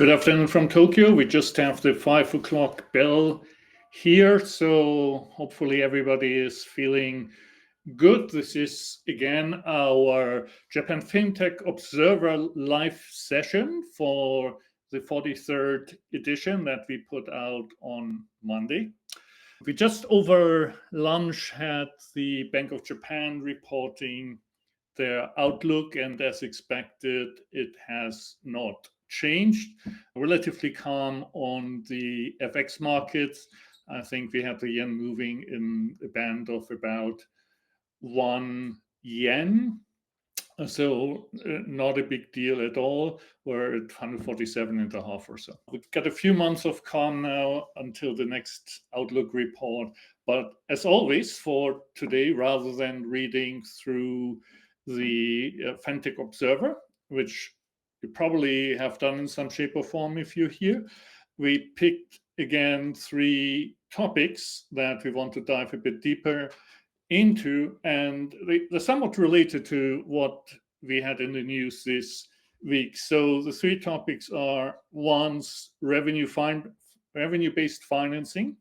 Good afternoon from Tokyo. We just have the 5 o'clock bell here, so hopefully everybody is feeling good. This is again our Japan FinTech Observer live session for the 43rd edition that we put out on Monday. We just over lunch had the Bank of Japan reporting their outlook, and as expected, it has not changed. Relatively calm on the FX markets. I think we have the yen moving in a band of about 1 yen. So not a big deal at all. We're at 147.5 or so. We've got a few months of calm now until the next outlook report. But as always, for today, rather than reading through the FinTech Observer, which you probably have done in some shape or form if you're here, we picked again 3 topics that we want to dive a bit deeper into, and they're somewhat related to what we had in the news this week. So the 3 topics are: one's revenue-based financing,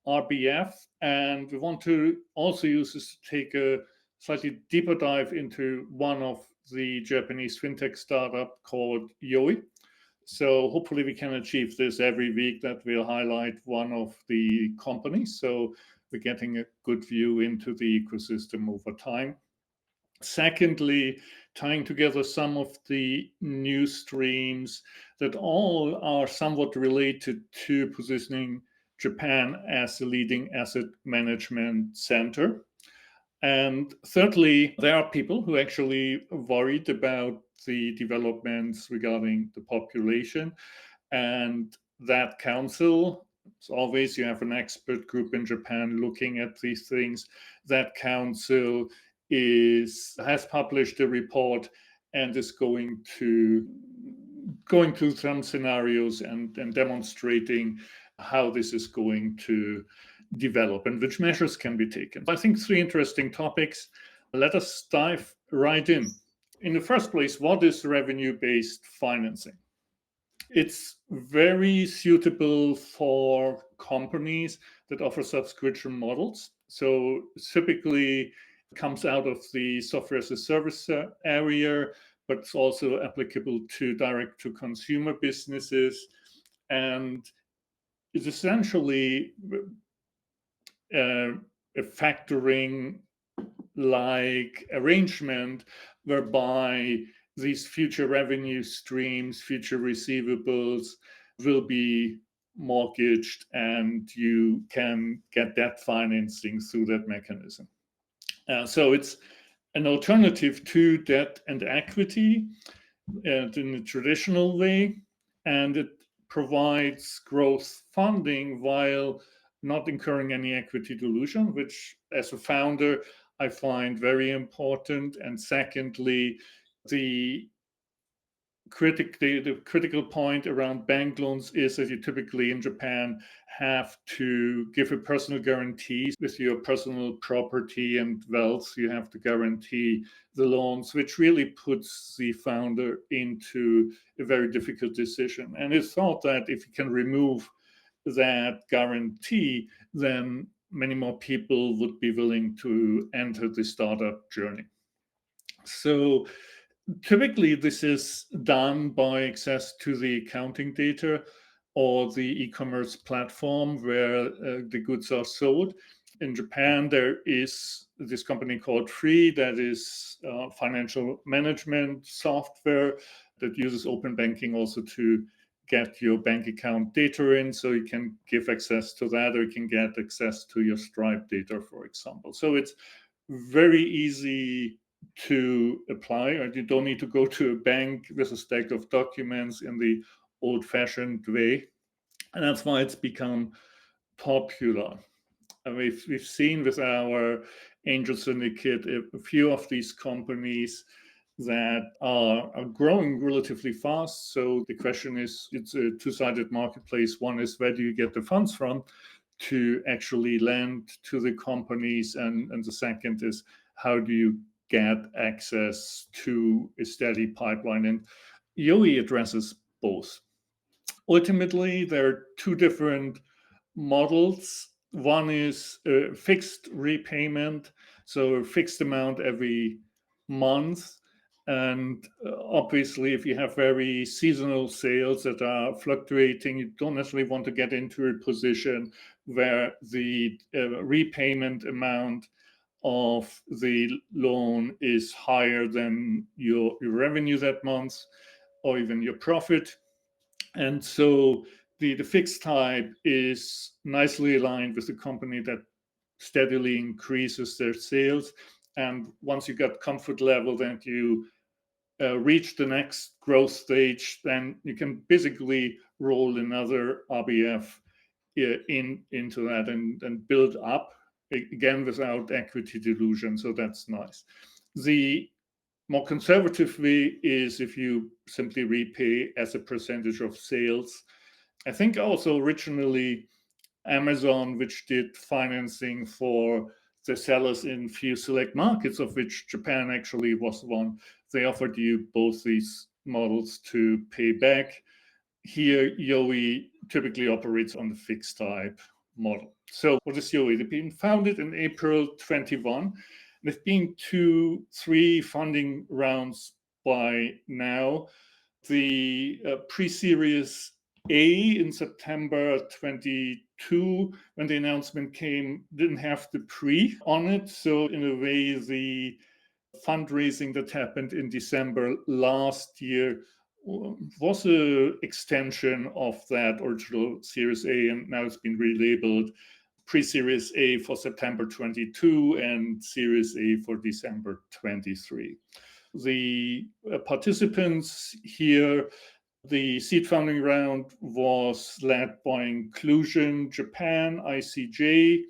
RBF, and we want to also use this to take a slightly deeper dive into one of the Japanese fintech startup called Yoii. So hopefully we can achieve this every week, that we'll highlight one of the companies. So we're getting a good view into the ecosystem over time. Secondly, tying together some of the news streams that all are somewhat related to positioning Japan as a leading asset management center. And thirdly, there are people who actually worried about the developments regarding the population, and that council, as always, you have an expert group in Japan looking at these things. That council has published a report and is going through some scenarios and demonstrating how this is going to develop and which measures can be taken. I think 3 interesting topics. Let us dive right in. In the first place, what is revenue-based financing? It's very suitable for companies that offer subscription models. So typically it comes out of the software as a service area, but it's also applicable to direct-to-consumer businesses. And it's essentially a factoring-like arrangement whereby these future revenue streams, future receivables will be mortgaged, and you can get debt financing through that mechanism. So it's an alternative to debt and equity in a traditional way, and it provides growth funding while not incurring any equity dilution, which as a founder I find very important. And secondly, the critical point around bank loans is that you typically in Japan have to give a personal guarantee with your personal property and wealth. You have to guarantee the loans, which really puts the founder into a very difficult decision. And it's thought that if you can remove that guarantee, then many more people would be willing to enter the startup journey. So typically, this is done by access to the accounting data or the e-commerce platform where the goods are sold. In Japan, there is this company called Free that is financial management software that uses open banking also to get your bank account data in, so you can give access to that, or you can get access to your Stripe data, for example. So it's very easy to apply, and you don't need to go to a bank with a stack of documents in the old-fashioned way, and that's why it's become popular. And we've seen with our angel syndicate a few of these companies that are growing relatively fast. So the question is, it's a 2-sided marketplace. One is, where do you get the funds from to actually lend to the companies, and the second is, how do you get access to a steady pipeline? And Yoii addresses both. Ultimately, there are two different models. One is a fixed repayment, so a fixed amount every month. And obviously, if you have very seasonal sales that are fluctuating, you don't necessarily want to get into a position where the repayment amount of the loan is higher than your revenue that month or even your profit. And so the fixed type is nicely aligned with the company that steadily increases their sales. And once you get comfort level that you reach the next growth stage, then you can basically roll another RBF into that and build up again without equity dilution. So that's nice. The more conservative way is if you simply repay as a percentage of sales. I think also originally Amazon, which did financing for the sellers in few select markets, of which Japan actually was one, they offered you both these models to pay back. Here, Yoii typically operates on the fixed type model. So what is Yoii? They've been founded in April 21. There've been 3 funding rounds by now. The pre-series A in September 22, when the announcement came, didn't have the pre on it. So in a way, the fundraising that happened in December last year was an extension of that original Series A, and now it's been relabeled pre-Series A for September 22 and Series A for December 23. The participants here, the seed funding round was led by Inclusion Japan, ICJ,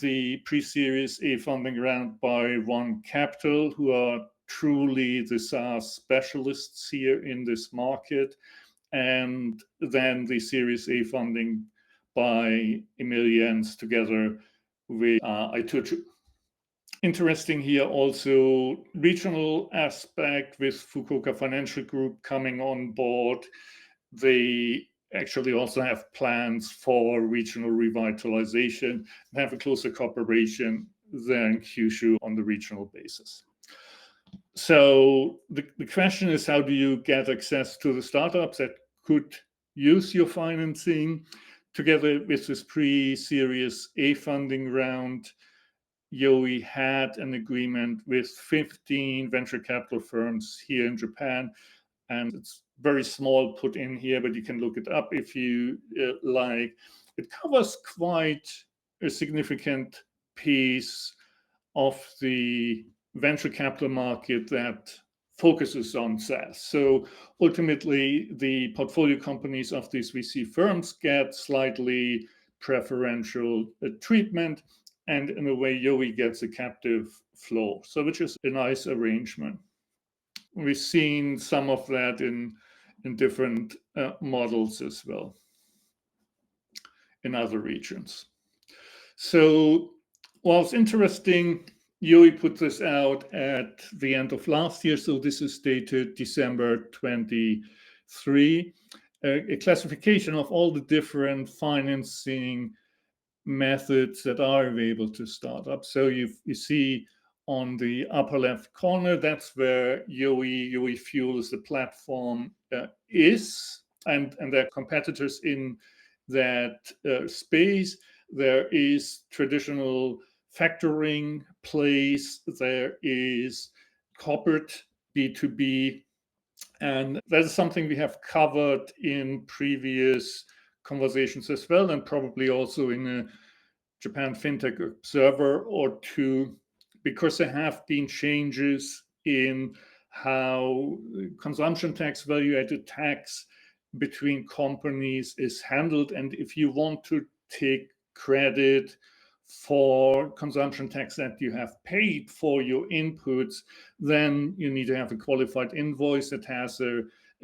the pre-series A funding round by One Capital, who are truly the SaaS specialists here in this market, and then the Series A funding by Emilians together with Ituchu. Interesting here also regional aspect with Fukuoka Financial Group coming on board. They actually also have plans for regional revitalization and have a closer cooperation than Kyushu on the regional basis. So the question is, how do you get access to the startups that could use your financing? Together with this pre-series A funding round, Yoii had an agreement with 15 venture capital firms here in Japan, and it's very small put in here, but you can look it up if you like. It covers quite a significant piece of the venture capital market that focuses on SaaS. So ultimately, the portfolio companies of these VC firms get slightly preferential treatment, and in a way, Yoii gets a captive flow, so which is a nice arrangement. We've seen some of that in different models as well in other regions. So while it's interesting, Yoii put this out at the end of last year, so this is dated December 23, a classification of all the different financing methods that are available to startups. So you see on the upper left corner, that's where Yoii Fuel is the platform is, and there are competitors in that space. There is traditional factoring place, there is corporate B2B, and that is something we have covered in previous conversations as well, and probably also in a Japan FinTech Observer or two, because there have been changes in how consumption tax, value-added tax between companies is handled. And if you want to take credit for consumption tax that you have paid for your inputs, then you need to have a qualified invoice that has a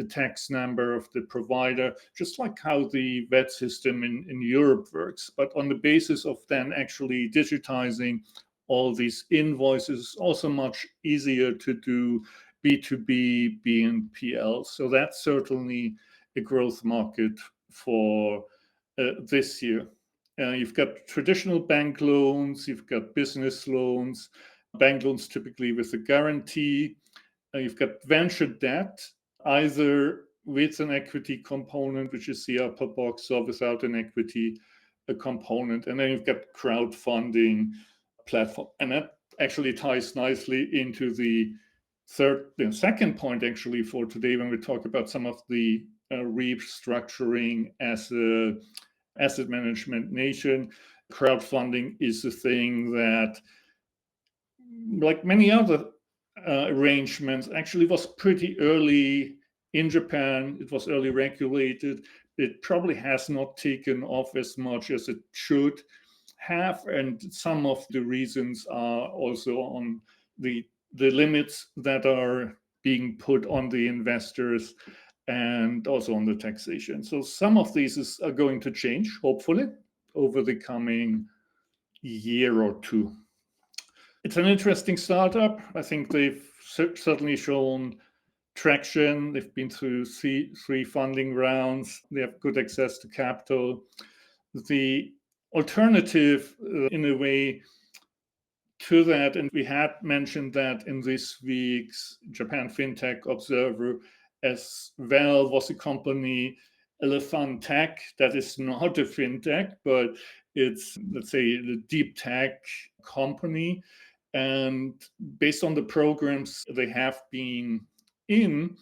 tax number of the provider, just like how the VAT system in Europe works. But on the basis of then actually digitizing all these invoices, also much easier to do B2B, BNPL. So that's certainly a growth market for this year. You've got traditional bank loans, you've got business loans, bank loans typically with a guarantee. You've got venture debt, either with an equity component, which is the upper box, or without an equity component. And then you've got crowdfunding platform. And that actually ties nicely into the second point actually for today, when we talk about some of the restructuring as a asset management nation. Crowdfunding is a thing that, like many other arrangements, actually was pretty early in Japan. It was early regulated. It probably has not taken off as much as it should have, and some of the reasons are also on the limits that are being put on the investors and also on the taxation. So some of these are going to change, hopefully, over the coming year or two. It's an interesting startup. I think they've certainly shown traction. They've been through three funding rounds. They have good access to capital. The alternative, in a way, to that, and we had mentioned that in this week's Japan FinTech Observer as well, was a company, Elephant Tech, that is not a fintech, but it's, let's say, a deep tech company. And based on the programs they have been in,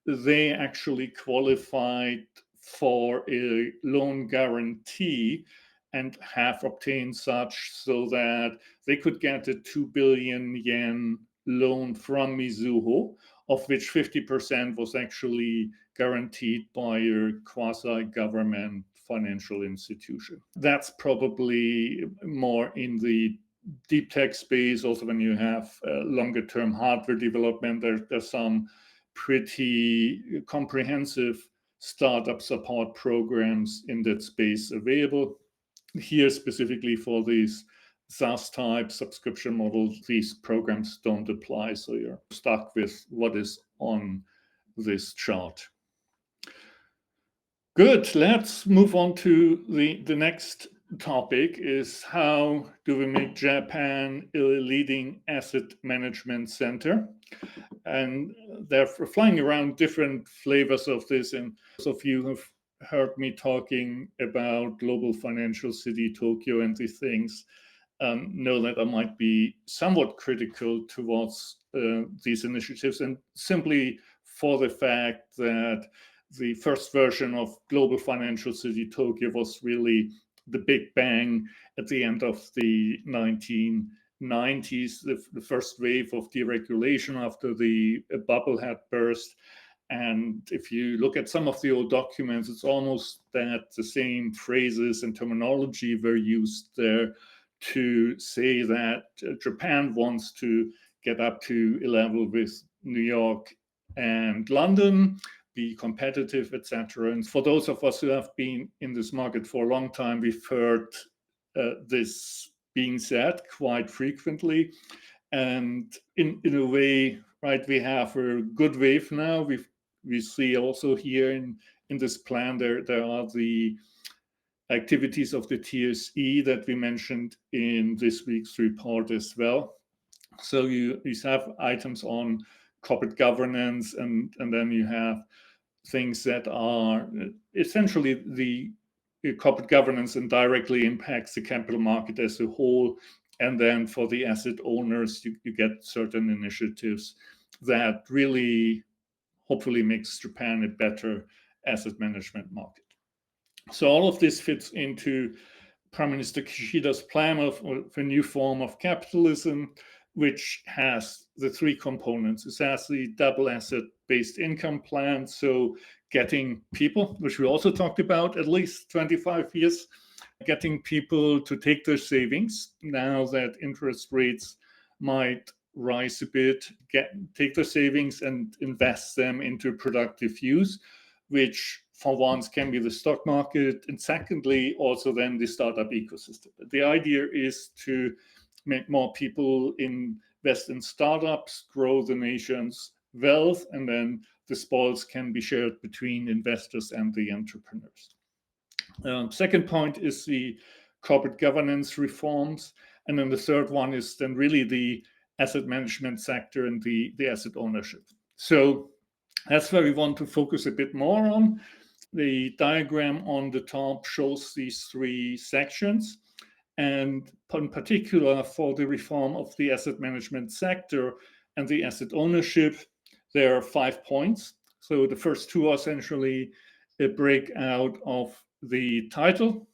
they actually qualified for a loan guarantee and have obtained such, so that they could get a 2 billion yen loan from Mizuho, of which 50% was actually guaranteed by a quasi-government financial institution. That's probably more in the deep tech space. Also, when you have longer term hardware development, there's some pretty comprehensive startup support programs in that space available. Here, specifically for these SaaS type subscription models, these programs don't apply, so you're stuck with what is on this chart. Good, let's move on to the next topic, is how do we make Japan a leading asset management center? And they're flying around different flavors of this, and those of you have heard me talking about global financial city Tokyo and these things know that I might be somewhat critical towards these initiatives, and simply for the fact that the first version of global financial city Tokyo was really the big bang at the end of the 1990s, the first wave of deregulation after the bubble had burst. And if you look at some of the old documents, it's almost that the same phrases and terminology were used there to say that Japan wants to get up to a level with New York and London, be competitive, etc. And for those of us who have been in this market for a long time, we've heard this being said quite frequently. And in a way, right, we have a good wave now. We see also here in this plan, there are the activities of the TSE that we mentioned in this week's report as well. So you have items on corporate governance, and then you have things that are essentially the corporate governance and directly impacts the capital market as a whole. And then for the asset owners, you get certain initiatives that really hopefully makes Japan a better asset management market. So all of this fits into Prime Minister Kishida's plan of a new form of capitalism, which has the three components. It has the double asset-based income plan, so getting people, which we also talked about at least 25 years, getting people to take their savings now that interest rates might rise a bit, take their savings and invest them into productive use, which for once can be the stock market, and secondly, also then the startup ecosystem. The idea is to make more people invest in startups, grow the nation's wealth, and then the spoils can be shared between investors and the entrepreneurs. Second point is the corporate governance reforms. And then the third one is then really the asset management sector and the asset ownership. So that's where we want to focus a bit more on. The diagram on the top shows these three sections. And in particular, for the reform of the asset management sector and the asset ownership, there are 5 points. So the first two are essentially a breakout of the title.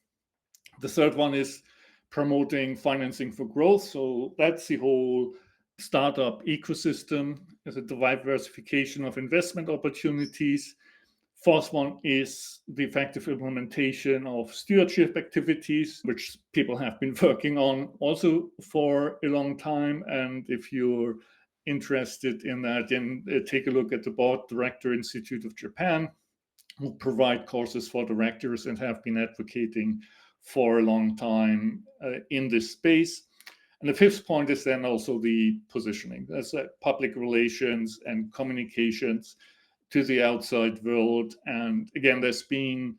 The third one is promoting financing for growth. So that's the whole startup ecosystem as a diversification of investment opportunities. Fourth one is the effective implementation of stewardship activities, which people have been working on also for a long time. And if you're interested in that, then take a look at the Board Director Institute of Japan, who provide courses for directors and have been advocating for a long time in this space. And the fifth point is then also the positioning. That's public relations and communications to the outside world. And again, there's been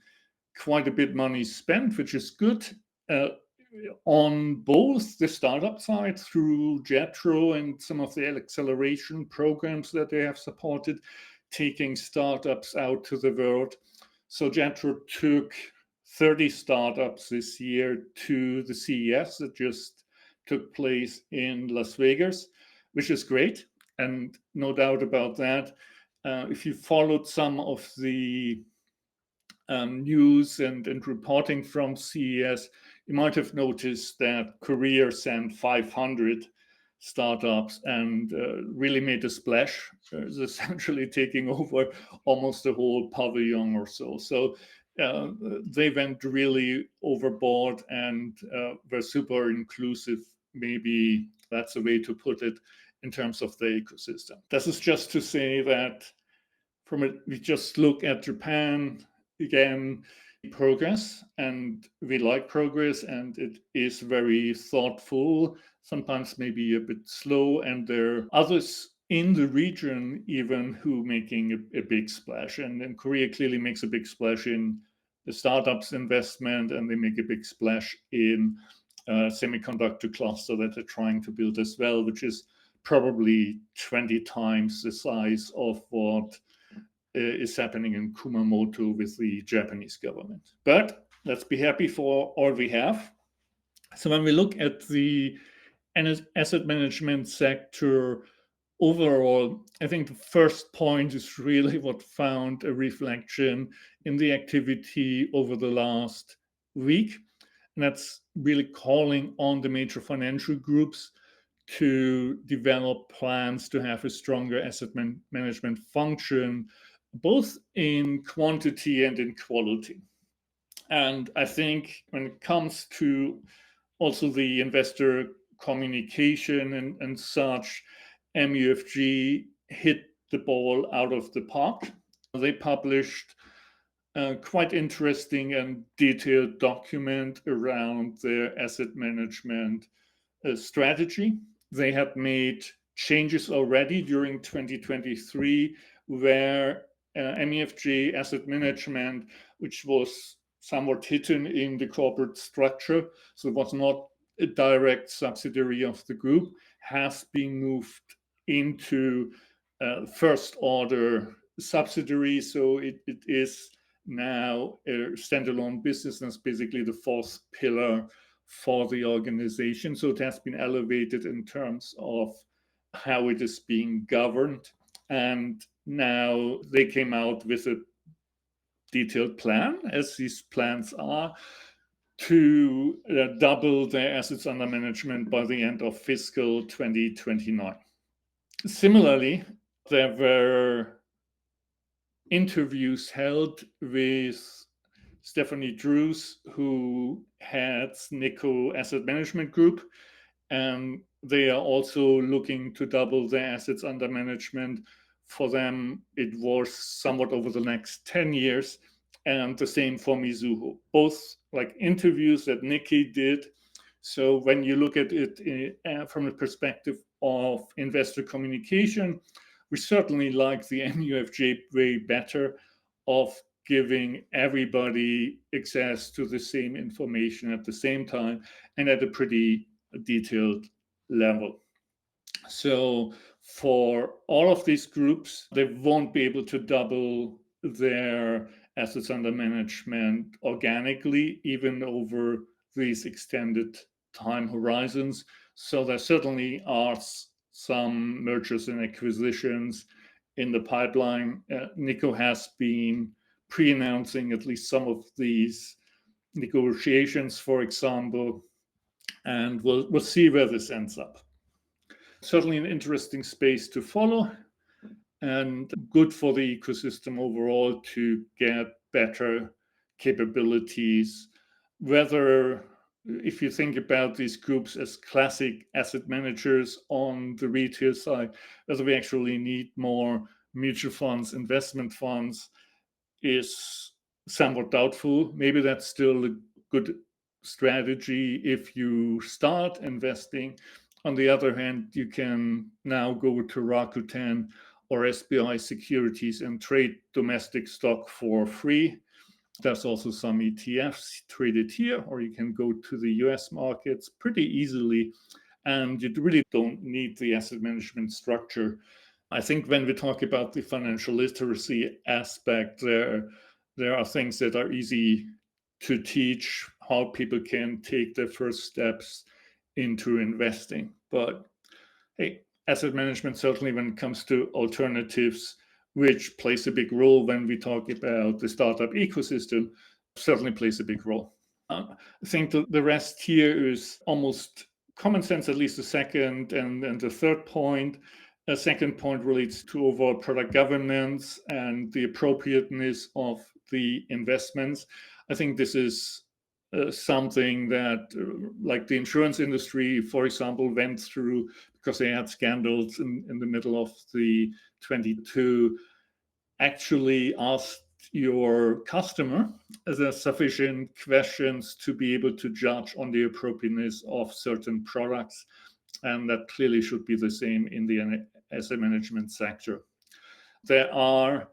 quite a bit money spent, which is good, on both the startup side through JETRO and some of the acceleration programs that they have supported, taking startups out to the world. So JETRO took 30 startups this year to the CES that just took place in Las Vegas, which is great. And no doubt about that. If you followed some of the news and reporting from CES, you might have noticed that Korea sent 500 startups and really made a splash, essentially taking over almost the whole pavilion or so. So they went really overboard and were super inclusive. Maybe that's a way to put it in terms of the ecosystem. This is just to say that we just look at Japan, again, progress, and we like progress, and it is very thoughtful, sometimes maybe a bit slow, and there are others in the region even who making a big splash. And then Korea clearly makes a big splash in the startups investment, and they make a big splash in semiconductor cluster that they're trying to build as well, which is probably 20 times the size of what is happening in Kumamoto with the Japanese government. But let's be happy for all we have. So when we look at the asset management sector overall, I think the first point is really what found a reflection in the activity over the last week. And that's really calling on the major financial groups to develop plans to have a stronger asset management function, both in quantity and in quality. And I think when it comes to also the investor communication and such, MUFG hit the ball out of the park. They published a quite interesting and detailed document around their asset management strategy. They had made changes already during 2023 where MUFG Asset Management, which was somewhat hidden in the corporate structure, so it was not a direct subsidiary of the group, has been moved into first order subsidiary. So it is now a standalone business, and it's basically the fourth pillar for the organization. So it has been elevated in terms of how it is being governed. And now they came out with a detailed plan, as these plans are, to double their assets under management by the end of fiscal 2029. Similarly, there were interviews held with Stephanie Drews, who heads Nikko Asset Management Group, and they are also looking to double their assets under management. For them, it was somewhat over the next 10 years, and the same for Mizuho. Both like interviews that Nikki did. So when you look at it from the perspective of investor communication, we certainly like the MUFG way better of giving everybody access to the same information at the same time and at a pretty detailed level. So for all of these groups, they won't be able to double their assets under management organically, even over these extended time horizons. So there certainly are some mergers and acquisitions in the pipeline. Nico has been pre-announcing at least some of these negotiations, for example, and we'll see where this ends up. Certainly an interesting space to follow and good for the ecosystem overall to get better capabilities. Whether, if you think about these groups as classic asset managers on the retail side, whether we actually need more mutual funds, investment funds, is somewhat doubtful. Maybe that's still a good strategy if you start investing. On the other hand, you can now go to Rakuten or SBI Securities and trade domestic stock for free. There's also some ETFs traded here, or you can go to the US markets pretty easily, and you really don't need the asset management structure. I think when we talk about the financial literacy aspect, there are things that are easy to teach, how people can take their first steps into investing. But hey, asset management, certainly when it comes to alternatives, which plays a big role when we talk about the startup ecosystem, certainly plays a big role. I think the rest here is almost common sense, at least the second and the third point. A second point relates to overall product governance and the appropriateness of the investments. I think this is something that, like the insurance industry, for example, went through because they had scandals in the middle of the 22, actually asked your customer the sufficient questions to be able to judge on the appropriateness of certain products. And that clearly should be the same in the asset management sector. There are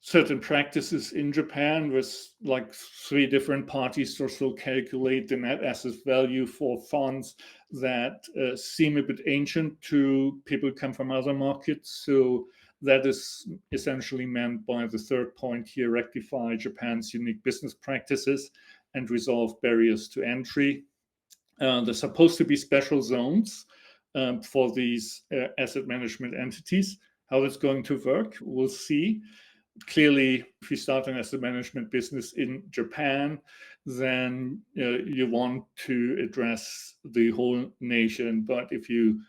certain practices in Japan with like 3 different parties or so calculate the net asset value for funds that seem a bit ancient to people who come from other markets. So that is essentially meant by the third point here: rectify Japan's unique business practices and resolve barriers to entry. There's supposed to be special zones for these asset management entities. How that's going to work, we'll see. Clearly, if you start an asset management business in Japan, then you want to address the whole nation. But if you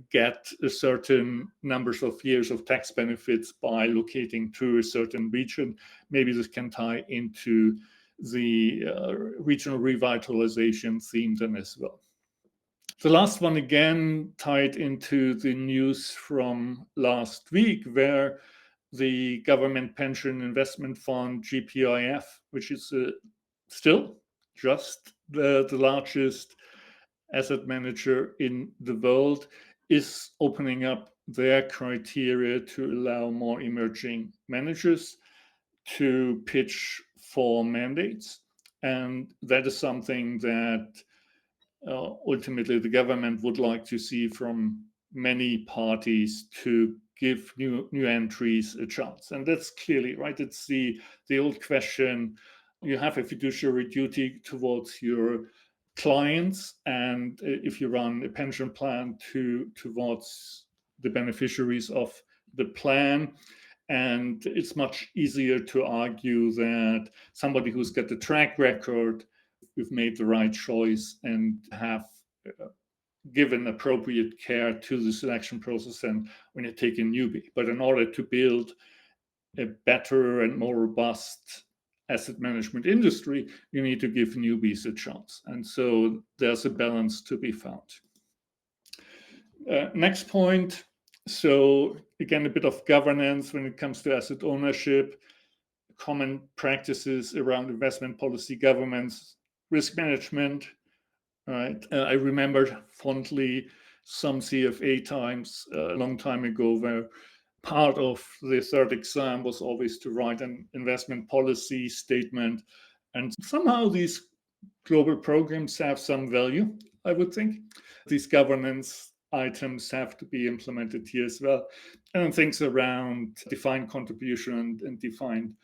get a certain numbers of years of tax benefits by locating to a certain region, maybe this can tie into the regional revitalization theme then as well. The last one again tied into the news from last week, where the Government Pension Investment Fund, GPIF, which is still just the largest asset manager in the world, is opening up their criteria to allow more emerging managers to pitch for mandates. And that is something that ultimately the government would like to see from many parties, to give new entries a chance. And that's clearly right. It's the old question: you have a fiduciary duty towards your clients, and if you run a pension plan towards the beneficiaries of the plan. And it's much easier to argue that somebody who's got the track record, we've made the right choice and have given appropriate care to the selection process, and when you take a newbie. But in order to build a better and more robust asset management industry, you need to give newbies a chance. And so there's a balance to be found. Next point. So again, a bit of governance when it comes to asset ownership, common practices around investment policy, governance, risk management. Right. I remember fondly some CFA times a long time ago where part of the third exam was always to write an investment policy statement. And somehow these global programs have some value, I would think. These governance items have to be implemented here as well. And things around defined contribution and defined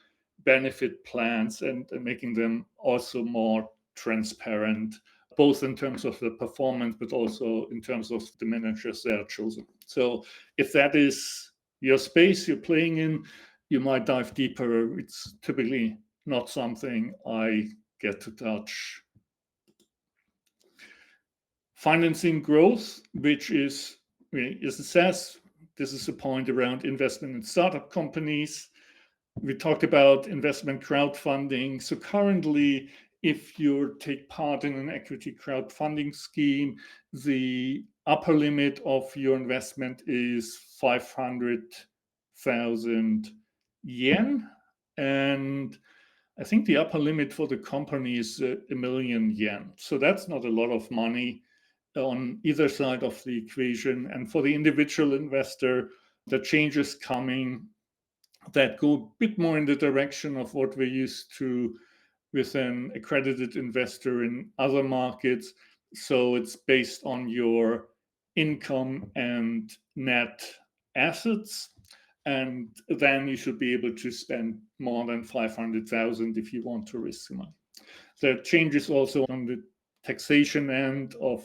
benefit plans and making them also more transparent, both in terms of the performance, but also in terms of the managers that are chosen. So if that is your space you're playing in, you might dive deeper. It's typically not something I get to touch. Financing growth, which is a SaaS. This is a point around investment in startup companies. We talked about investment crowdfunding. So currently, if you take part in an equity crowdfunding scheme, the upper limit of your investment is 500,000 yen. And I think the upper limit for the company is a million yen. So that's not a lot of money on either side of the equation. And for the individual investor, the changes coming that go a bit more in the direction of what we're used to with an accredited investor in other markets. So it's based on your income and net assets. And then you should be able to spend more than 500,000 if you want to risk money. There are changes also on the taxation end of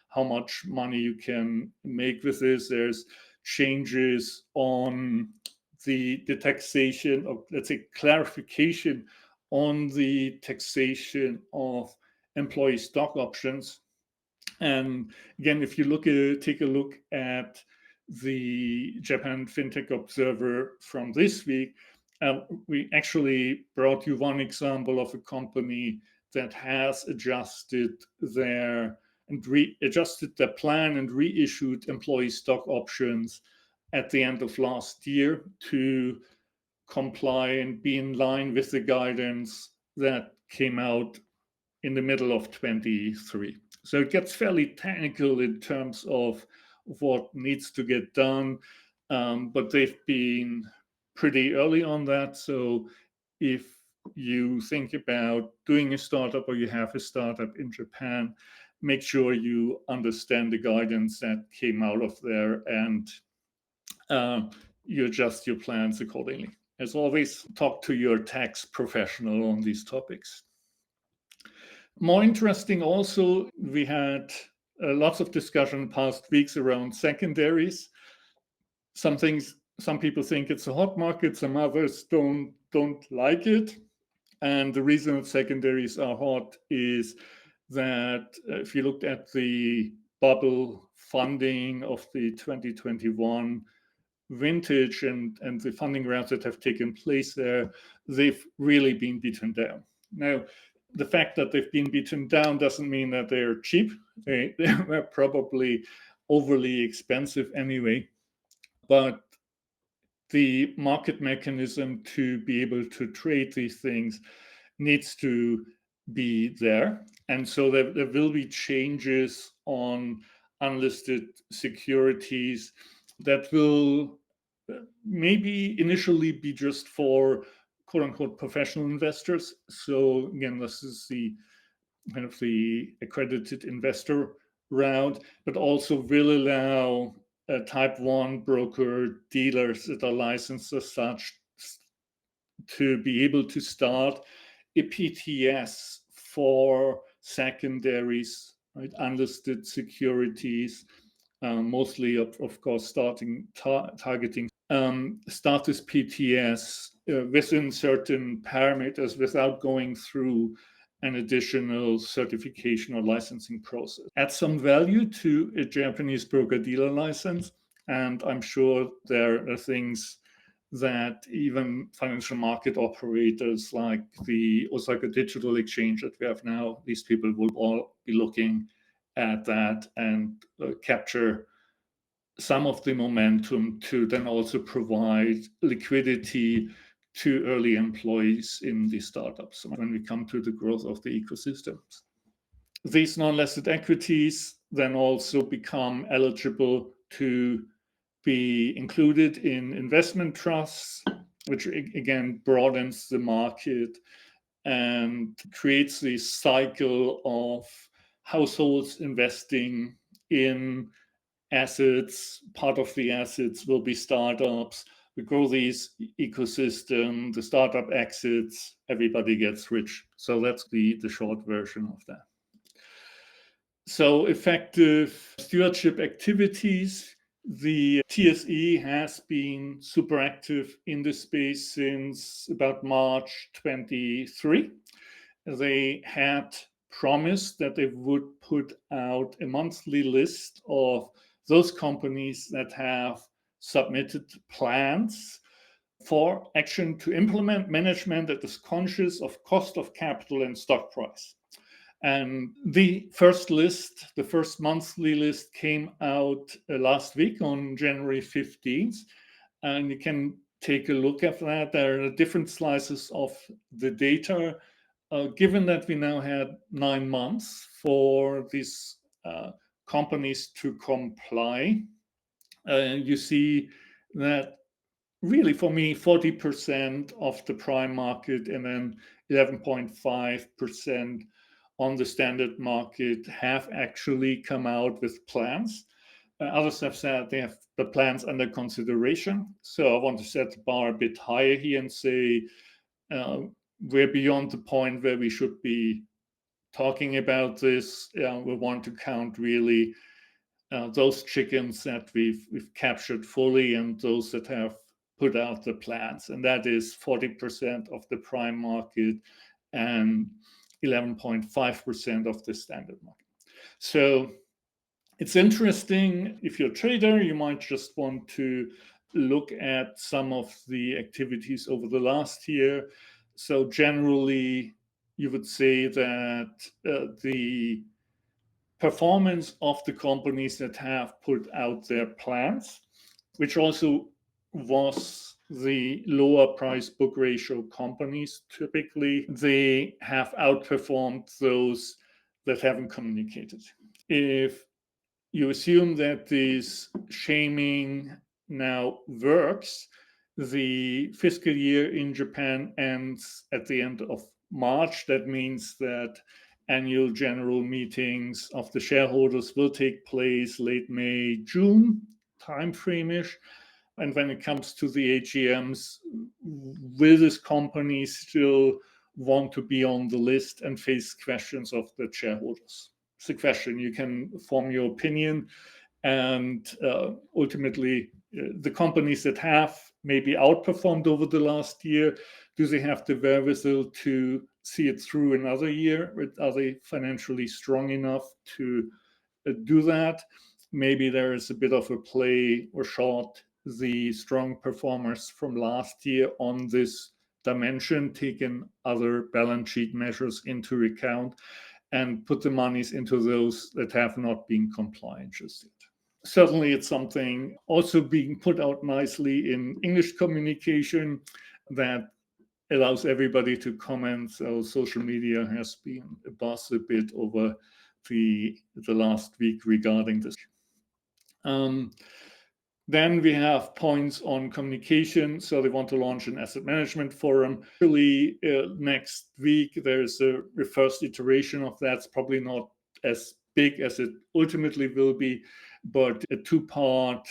how much money you can make with this. There's changes on the taxation, or let's say clarification on the taxation of employee stock options. And again, if you take a look at the Japan FinTech Observer from this week, we actually brought you one example of a company that has adjusted their plan and reissued employee stock options at the end of last year to comply and be in line with the guidance that came out in the middle of 23. So it gets fairly technical in terms of what needs to get done, but they've been pretty early on that. So if you think about doing a startup or you have a startup in Japan, make sure you understand the guidance that came out of there and you adjust your plans accordingly. As always, talk to your tax professional on these topics. More interesting also, we had lots of discussion in past weeks around secondaries. Some people think it's a hot market, some others don't like it. And the reason that secondaries are hot is that if you looked at the bubble funding of the 2021 vintage and the funding rounds that have taken place there, they've really been beaten down. Now, the fact that they've been beaten down doesn't mean that they're cheap. They were probably overly expensive anyway. But the market mechanism to be able to trade these things needs to be there. And so there will be changes on unlisted securities that will maybe initially be just for quote unquote professional investors. So again, this is the kind of the accredited investor route, but also will allow type 1 broker dealers that are licensed as such to be able to start a PTS for secondaries, right? Unlisted securities, mostly of course targeting status PTS within certain parameters without going through an additional certification or licensing process. Add some value to a Japanese broker-dealer license, and I'm sure there are things that even financial market operators like the Osaka Digital Exchange that we have now, these people will all be looking at that and capture some of the momentum to then also provide liquidity to early employees in the startups when we come to the growth of the ecosystems. These non-listed equities then also become eligible to be included in investment trusts, which again broadens the market and creates this cycle of households investing in assets. Part of the assets will be startups. We grow these ecosystem, the startup exits, everybody gets rich. So that's the short version of that. So effective stewardship activities. The TSE has been super active in this space since about March 23. They had promised that they would put out a monthly list of those companies that have submitted plans for action to implement management that is conscious of cost of capital and stock price. And the first list, the first monthly list, came out last week on January 15th. And you can take a look at that. There are different slices of the data. Given that we now had 9 months for these companies to comply, you see that really, for me, 40% of the prime market and then 11.5% on the standard market have actually come out with plans. Others have said they have the plans under consideration. So I want to set the bar a bit higher here and say we're beyond the point where we should be talking about this. We want to count really those chickens that we've captured fully and those that have put out the plans. And that is 40% of the prime market and 11.5% of the standard market. So it's interesting. If you're a trader, you might just want to look at some of the activities over the last year. So generally, you would say that the performance of the companies that have put out their plans, which also was the lower price book ratio companies, typically, they have outperformed those that haven't communicated. If you assume that this shaming now works, the fiscal year in Japan ends at the end of March. That means that annual general meetings of the shareholders will take place late May, June timeframe-ish. And when it comes to the AGMs, will this company still want to be on the list and face questions of the shareholders? It's a question. You can form your opinion. And ultimately, the companies that have maybe outperformed over the last year, do they have the wherewithal to see it through another year? Are they financially strong enough to do that? Maybe there is a bit of a play or short the strong performers from last year on this dimension, taking other balance sheet measures into account, and put the monies into those that have not been compliant just yet. Certainly, it's something also being put out nicely in English communication that allows everybody to comment. So social media has been a buzz a bit over the last week regarding this. Then we have points on communication. So they want to launch an asset management forum. Really, next week, there's a first iteration of that. It's probably not as big as it ultimately will be, but a 2-part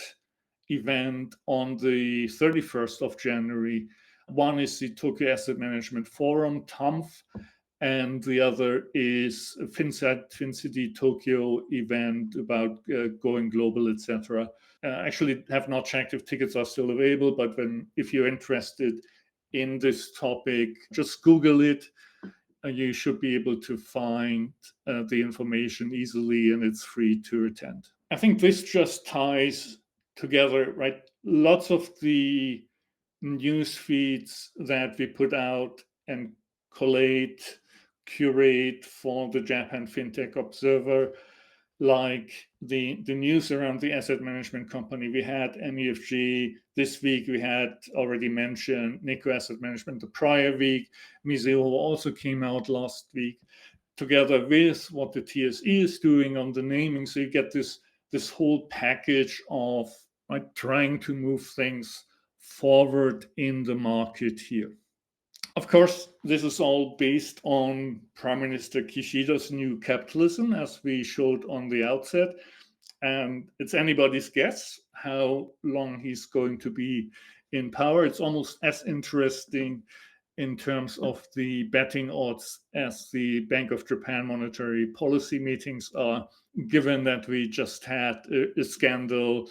event on the 31st of January. One is the Tokyo Asset Management Forum, TAMF, and the other is a FinCity Tokyo event about going global, etc. Actually have not checked if tickets are still available, but if you're interested in this topic, just Google it. You should be able to find the information easily, and it's free to attend. I think this just ties together, right? Lots of the news feeds that we put out and collate, curate for the Japan FinTech Observer, like the news around the asset management company. We had MUFG this week. We had already mentioned Nikko Asset Management the prior week. Mizuho also came out last week, together with what the TSE is doing on the naming. So you get this whole package of right? Trying to move things forward in the market here. Of course, this is all based on Prime Minister Kishida's new capitalism, as we showed on the outset. And it's anybody's guess how long he's going to be in power. It's almost as interesting in terms of the betting odds as the Bank of Japan monetary policy meetings are, given that we just had a scandal.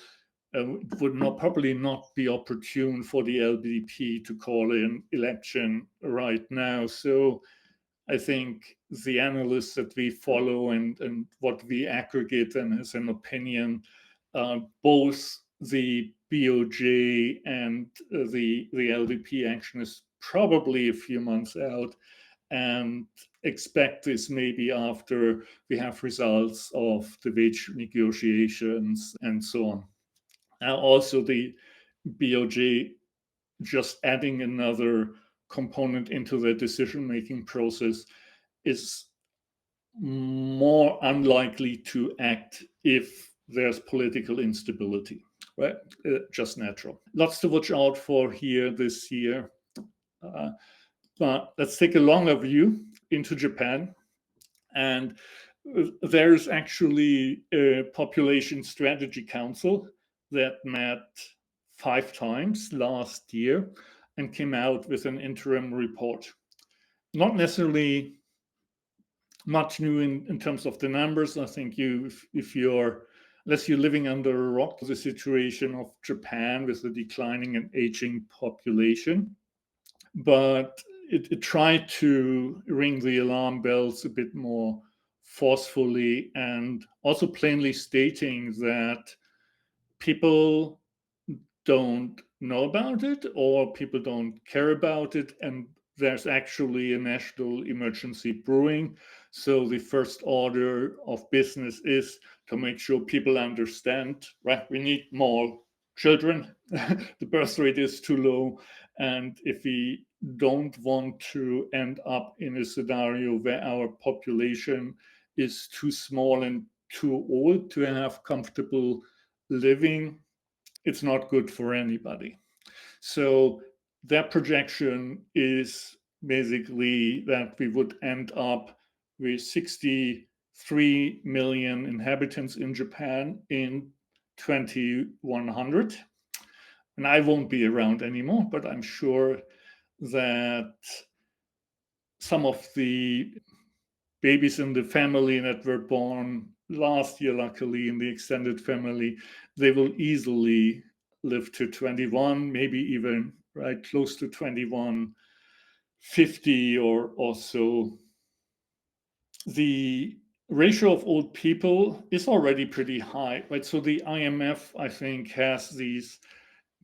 It would probably not be opportune for the LDP to call an election right now. So I think the analysts that we follow and what we aggregate and as an opinion, both the BOJ and the LDP action is probably a few months out, and expect this maybe after we have results of the wage negotiations and so on. Also, the BOJ just adding another component into the decision-making process is more unlikely to act if there's political instability, right? Just natural. Lots to watch out for here this year. But let's take a longer view into Japan. And there's actually a Population Strategy Council that met 5 times last year and came out with an interim report. Not necessarily much new in terms of the numbers. I think if you're, unless you're living under a rock, the situation of Japan with the declining and aging population. But it tried to ring the alarm bells a bit more forcefully and also plainly stating that people don't know about it or people don't care about it, and there's actually a national emergency brewing. So the first order of business is to make sure people understand, right? We need more children. The birth rate is too low. And if we don't want to end up in a scenario where our population is too small and too old to have comfortable living, it's not good for anybody. So that projection is basically that we would end up with 63 million inhabitants in Japan in 2100. And I won't be around anymore, but I'm sure that some of the babies in the family that were born last year, luckily in the extended family, they will easily live to 21, maybe even right close to 2150 or so. The ratio of old people is already pretty high, right? So the IMF, I think, has these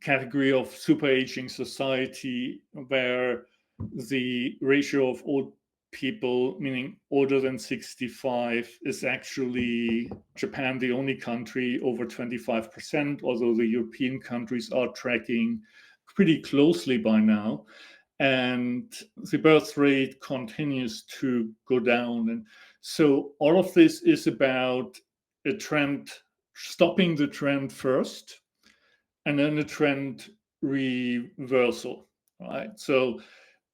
category of super aging society where the ratio of old people, meaning older than 65, is actually Japan, the only country over 25%, although the European countries are tracking pretty closely by now. And the birth rate continues to go down. And so all of this is about a trend, stopping the trend first, and then a trend reversal, right? So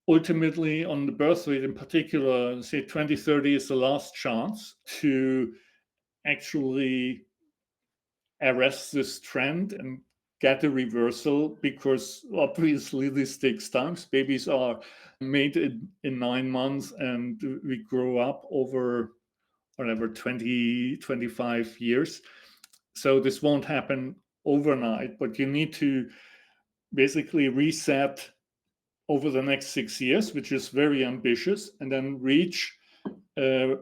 ultimately, on the birth rate in particular, say 2030 is the last chance to actually arrest this trend and get a reversal, because obviously this takes time. Babies are made in 9 months and we grow up over whatever 20, 25 years. So this won't happen overnight, but you need to basically reset over the next 6 years, which is very ambitious, and then reach a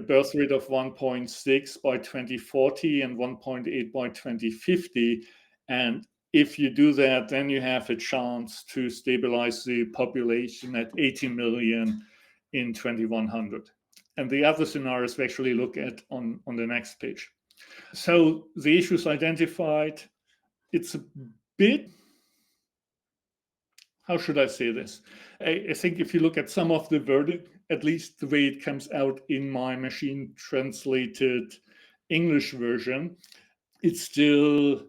birth rate of 1.6 by 2040 and 1.8 by 2050. And if you do that, then you have a chance to stabilize the population at 80 million in 2100. And the other scenarios we actually look at on the next page. So the issues identified, it's a bit, how should I say this? I think if you look at some of the verdict, at least the way it comes out in my machine translated English version, it's still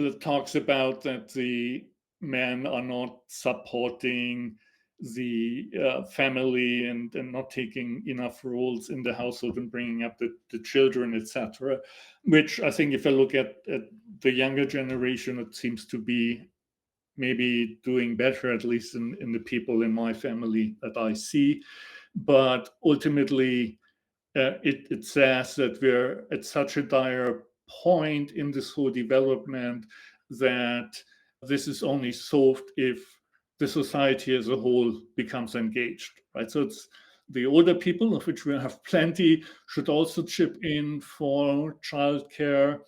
that talks about that the men are not supporting the family and not taking enough roles in the household and bringing up the children, etc. Which I think if I look at the younger generation, it seems to be maybe doing better, at least in the people in my family that I see. But ultimately, it says that we're at such a dire point in this whole development that this is only solved if the society as a whole becomes engaged, right? So it's the older people, of which we have plenty, should also chip in for childcare,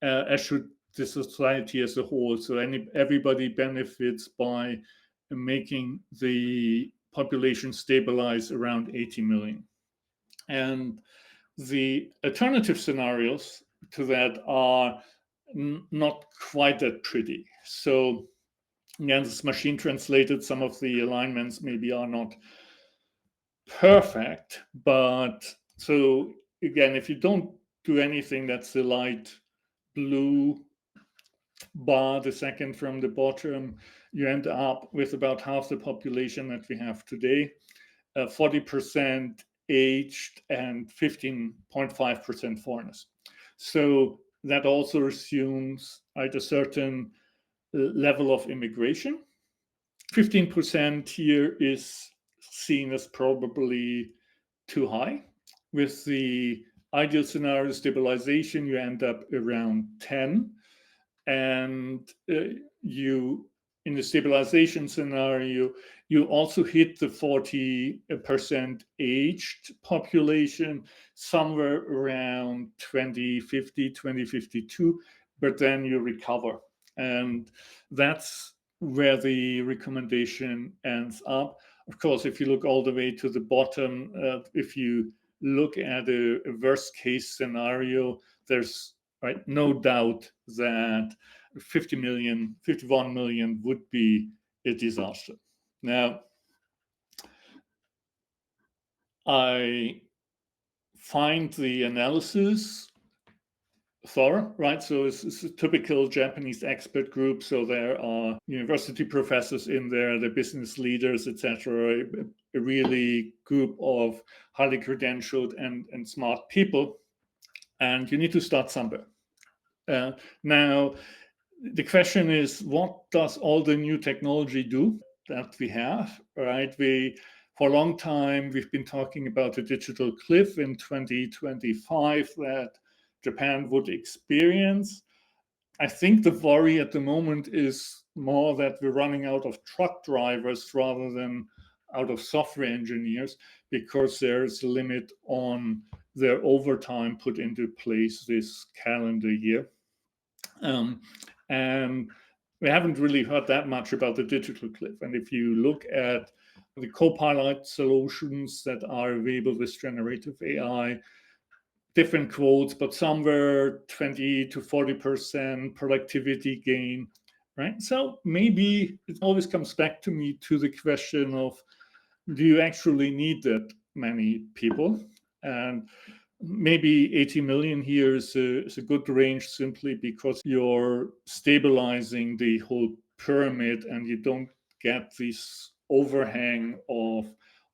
as should the society as a whole. So everybody benefits by making the population stabilize around 80 million. And the alternative scenarios to that are not quite that pretty. So again, this machine translated, some of the alignments maybe are not perfect, but so again, if you don't do anything, that's the light blue bar, the second from the bottom, you end up with about half the population that we have today, 40% aged and 15.5% foreigners. So that also assumes a certain level of immigration. 15% here is seen as probably too high. With the ideal scenario stabilization, you end up around 10. And you, in the stabilization scenario, you also hit the 40% aged population somewhere around 2050, 2052, but then you recover. And that's where the recommendation ends up. Of course, if you look all the way to the bottom, if you look at a worst case scenario, there's no doubt that 51 million would be a disaster. Now, I find the analysis thorough, right? So it's a typical Japanese expert group. So there are university professors in there, the business leaders, etc. A really group of highly credentialed and smart people. And you need to start somewhere. Now, the question is, what does all the new technology do that we have, right? For a long time, we've been talking about a digital cliff in 2025 that Japan would experience. I think the worry at the moment is more that we're running out of truck drivers rather than out of software engineers, because there's a limit on their overtime put into place this calendar year. And we haven't really heard that much about the digital cliff. And if you look at the Copilot solutions that are available with generative AI, different quotes, but somewhere 20 to 40% productivity gain, right? So maybe it always comes back to me to the question of, do you actually need that many people? And maybe 80 million here is a good range, simply because you're stabilizing the whole pyramid and you don't get this overhang of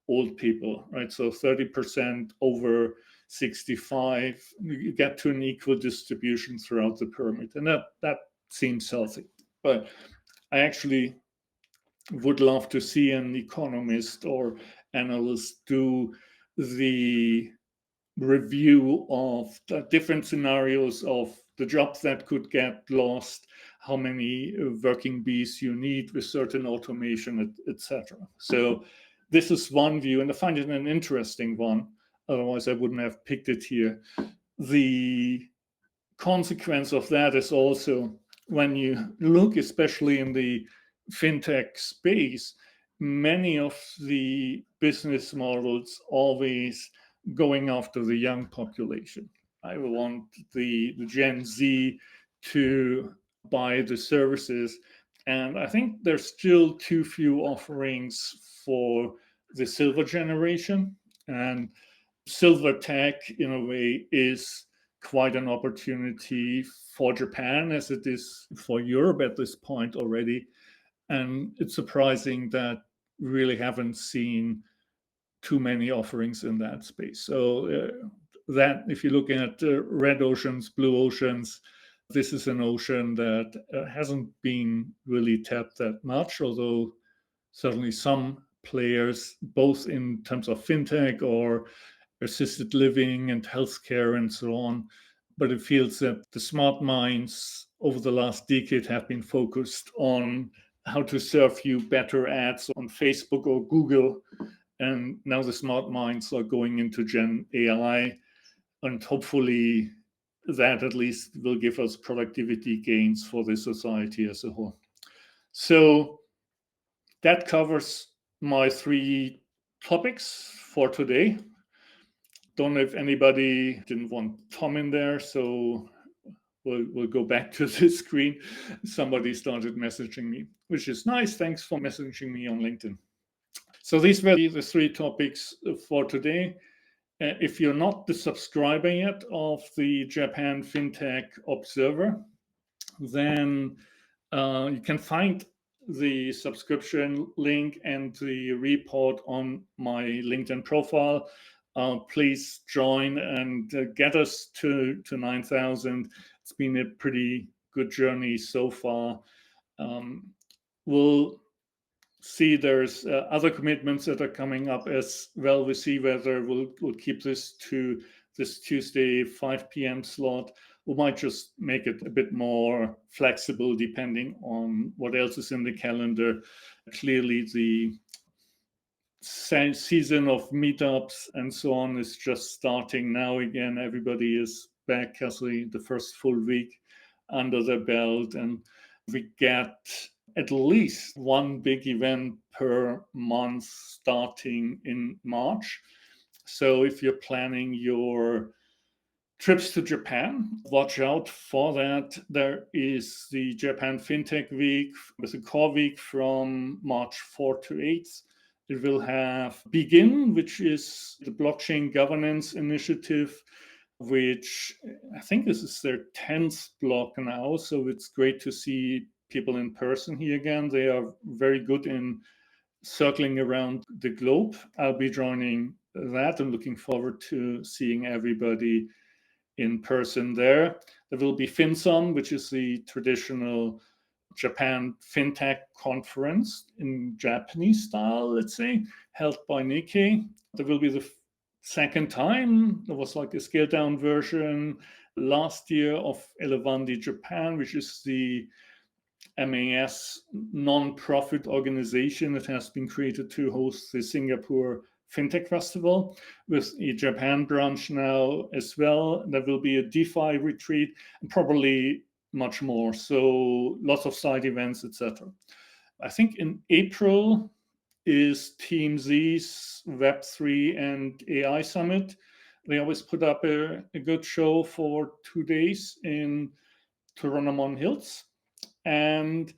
old people, right? So 30% over 65, you get to an equal distribution throughout the pyramid. And that seems healthy. But I actually would love to see an economist or analyst do the review of the different scenarios of the jobs that could get lost, how many working bees you need with certain automation, etc. So this is one view, and I find it an interesting one. Otherwise, I wouldn't have picked it here. The consequence of that is also, when you look, especially in the fintech space, many of the business models always going after the young population. I want the Gen Z to buy the services. And I think there's still too few offerings for the silver generation. And silver tech, in a way, is quite an opportunity for Japan as it is for Europe at this point already. And it's surprising that we really haven't seen too many offerings in that space. So that if you're looking at red oceans, blue oceans, this is an ocean that hasn't been really tapped that much, although certainly some players, both in terms of fintech or assisted living and healthcare and so on. But it feels that the smart minds over the last decade have been focused on how to serve you better ads on Facebook or Google. And now the smart minds are going into Gen AI. And hopefully that at least will give us productivity gains for the society as a whole. So that covers my 3 topics for today. Don't know if anybody didn't want Tom in there, so we'll go back to the screen. Somebody started messaging me, which is nice. Thanks for messaging me on LinkedIn. So these were the 3 topics for today. If you're not the subscriber yet of the Japan FinTech Observer, then you can find the subscription link and the report on my LinkedIn profile. Please join and get us to 9,000. It's been a pretty good journey so far. We'll see there's other commitments that are coming up as well. We see whether we'll keep this to this Tuesday 5 p.m. slot. We might just make it a bit more flexible depending on what else is in the calendar. Clearly, the season of meetups and so on is just starting now again. Everybody is back, actually, the first full week under their belt, and we get at least 1 big event per month starting in March. So if you're planning your trips to Japan, watch out for that. There is the Japan FinTech Week with a core week from March 4th to 8th. It will have Begin, which is the blockchain governance initiative, which I think this is their 10th block now. So it's great to see people in person here again. They are very good in circling around the globe. I'll be joining that and looking forward to seeing everybody in person there. There will be FinSum, which is the traditional Japan FinTech conference in Japanese style, let's say, held by Nikkei. There will be the second time. There was like a scaled down version last year of Elevandi Japan, which is the MAS non-profit organization that has been created to host the Singapore FinTech Festival with a Japan branch now as well. There will be a DeFi retreat and probably much more. So lots of side events, etc. I think in April is Team Z's Web3 and AI Summit. They always put up a good show for 2 days in Toranomon Hills. And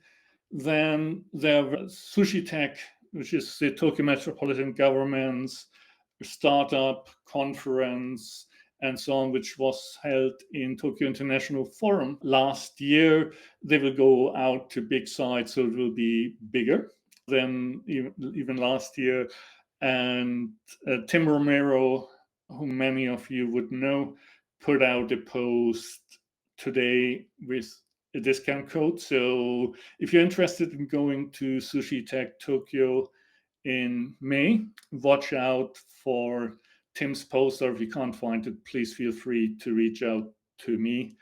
then there was Sushi Tech, which is the Tokyo Metropolitan Government's startup conference and so on, which was held in Tokyo International Forum last year. They will go out to big sites, so it will be bigger than even last year. And Tim Romero, whom many of you would know, put out a post today with a discount code. So if you're interested in going to Sushi Tech Tokyo in May, watch out for Tim's post, or if you can't find it, please feel free to reach out to me.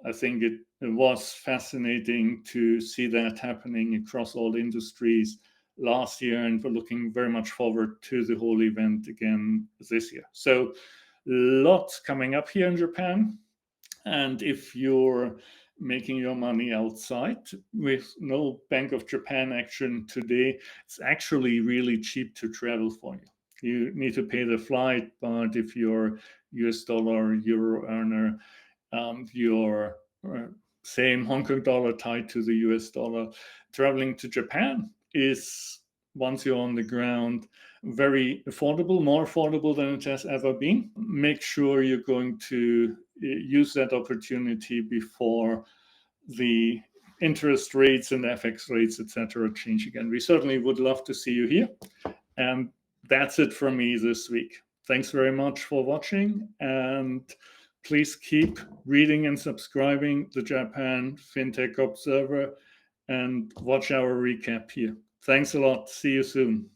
I think it was fascinating to see that happening across all industries last year, and we're looking very much forward to the whole event again this year. So lots coming up here in Japan. And if you're making your money outside with no Bank of Japan action today, it's actually really cheap to travel for you. You need to pay the flight, but if you're US dollar, euro earner, your same Hong Kong dollar tied to the US dollar, traveling to Japan is, once you're on the ground, very affordable, more affordable than it has ever been. Make sure you're going to use that opportunity before the interest rates and FX rates, etc., change again. We certainly would love to see you here. And that's it from me this week. Thanks very much for watching, and please keep reading and subscribing the Japan FinTech Observer and watch our recap here. Thanks a lot. See you soon.